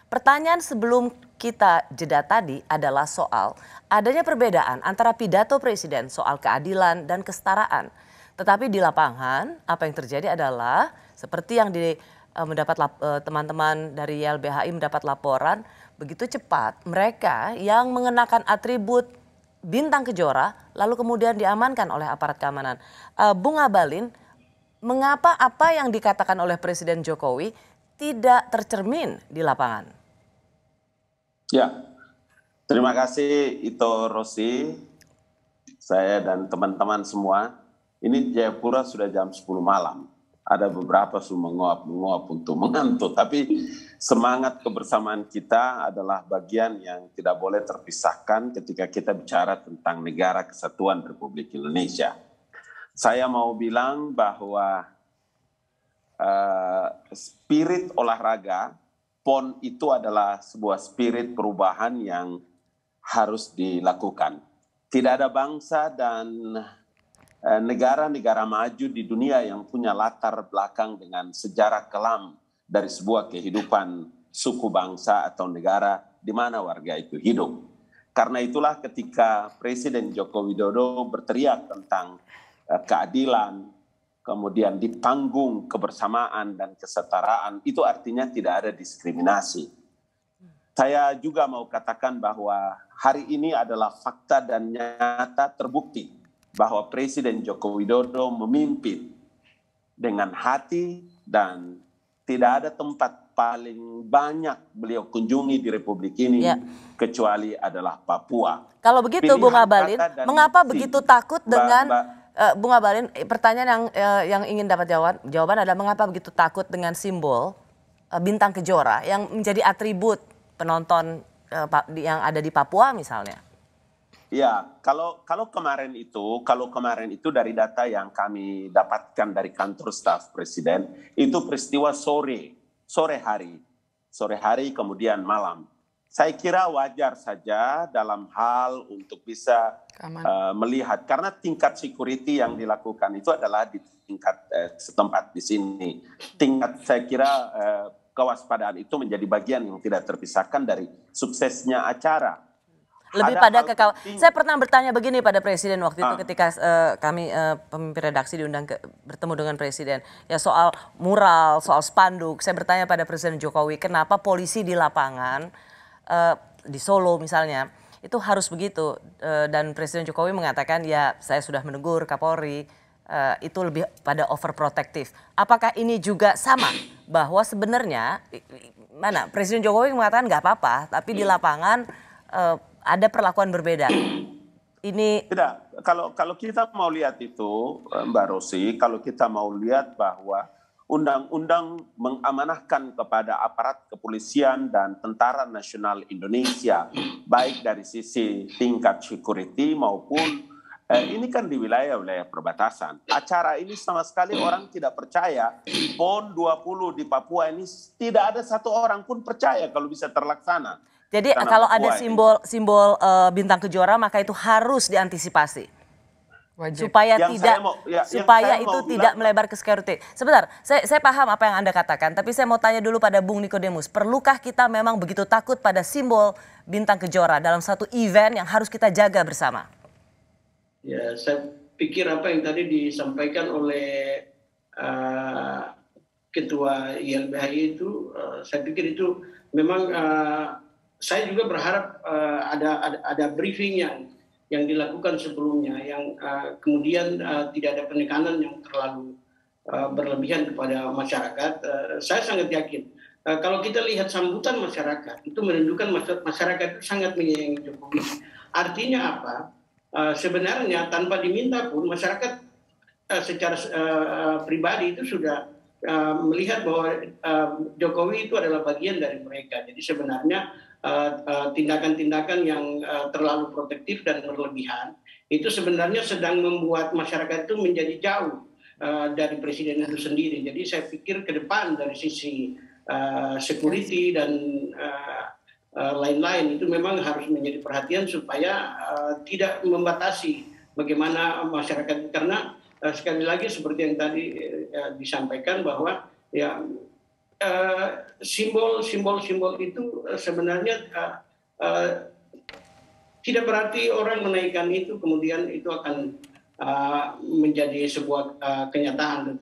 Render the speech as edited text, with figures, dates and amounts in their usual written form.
Pertanyaan sebelum kita jeda tadi adalah soal adanya perbedaan antara pidato presiden soal keadilan dan kesetaraan. Tetapi di lapangan apa yang terjadi adalah seperti yang teman-teman dari YLBHI mendapat laporan, begitu cepat mereka yang mengenakan atribut bintang kejora lalu kemudian diamankan oleh aparat keamanan. Bung Abalin, mengapa apa yang dikatakan oleh Presiden Jokowi tidak tercermin di lapangan? Ya, terima kasih Ito Rosi, saya dan teman-teman semua. Ini Jayapura sudah jam 10 malam. Ada beberapa sudah menguap untuk mengantuk, tapi semangat kebersamaan kita adalah bagian yang tidak boleh terpisahkan ketika kita bicara tentang Negara Kesatuan Republik Indonesia. Saya mau bilang bahwa spirit olahraga, PON itu adalah sebuah spirit perubahan yang harus dilakukan. Tidak ada bangsa dan negara-negara maju di dunia yang punya latar belakang dengan sejarah kelam dari sebuah kehidupan suku bangsa atau negara di mana warga itu hidup. Karena itulah ketika Presiden Joko Widodo berteriak tentang keadilan, kemudian di panggung kebersamaan dan kesetaraan, itu artinya tidak ada diskriminasi. Saya juga mau katakan bahwa hari ini adalah fakta dan nyata terbukti bahwa Presiden Joko Widodo memimpin dengan hati dan tidak ada tempat paling banyak beliau kunjungi di Republik ini kecuali adalah Papua. Kalau begitu Bung Abalin, mengapa begitu takut dengan Bung Abalin, pertanyaan yang ingin dapat jawaban adalah mengapa begitu takut dengan simbol bintang kejora yang menjadi atribut penonton yang ada di Papua misalnya? Ya, kalau kemarin itu dari data yang kami dapatkan dari kantor staf presiden, itu peristiwa sore hari kemudian malam. Saya kira wajar saja dalam hal untuk bisa melihat, karena tingkat security yang dilakukan itu adalah di tingkat setempat di sini. Tingkat saya kira kewaspadaan itu menjadi bagian yang tidak terpisahkan dari suksesnya acara. Lebih pada saya pernah bertanya begini pada Presiden waktu itu ketika kami pemimpin redaksi diundang bertemu dengan Presiden. Ya soal mural, soal spanduk. Saya bertanya pada Presiden Jokowi, kenapa polisi di lapangan, di Solo misalnya, itu harus begitu. Dan Presiden Jokowi mengatakan, ya saya sudah menegur Kapolri, itu lebih pada overprotective. Apakah ini juga sama? Bahwa sebenarnya, Presiden Jokowi mengatakan nggak apa-apa, tapi di lapangan ada perlakuan berbeda. Ini tidak. Kalau kita mau lihat itu, Mbak Rosi, kalau kita mau lihat bahwa undang-undang mengamanahkan kepada aparat kepolisian dan Tentara Nasional Indonesia, baik dari sisi tingkat security maupun ini kan di wilayah-wilayah perbatasan. Acara ini sama sekali orang tidak percaya. PON 20 di Papua ini tidak ada satu orang pun percaya kalau bisa terlaksana. Jadi kalau ada simbol bintang kejora maka itu harus diantisipasi. Wajib. Supaya itu tidak melebar ke security. Sebentar, saya paham apa yang Anda katakan, tapi saya mau tanya dulu pada Bung Nikodemus, perlukah kita memang begitu takut pada simbol bintang kejora dalam satu event yang harus kita jaga bersama? Ya, saya pikir apa yang tadi disampaikan oleh Ketua YLBHI itu, saya pikir itu memang saya juga berharap ada briefing yang dilakukan sebelumnya, yang kemudian tidak ada penekanan yang terlalu berlebihan kepada masyarakat. Saya sangat yakin kalau kita lihat sambutan masyarakat itu menunjukkan masyarakat itu sangat menyayangi Jokowi. Artinya apa? Sebenarnya tanpa diminta pun masyarakat secara pribadi itu sudah melihat bahwa Jokowi itu adalah bagian dari mereka. Jadi sebenarnya tindakan-tindakan yang terlalu protektif dan berlebihan itu sebenarnya sedang membuat masyarakat itu menjadi jauh dari presiden itu sendiri. Jadi saya pikir ke depan dari sisi security dan lain-lain itu memang harus menjadi perhatian supaya tidak membatasi bagaimana masyarakat, karena sekali lagi seperti yang tadi disampaikan bahwa ya simbol-simbol itu sebenarnya tidak berarti orang menaikkan itu kemudian itu akan menjadi sebuah kenyataan.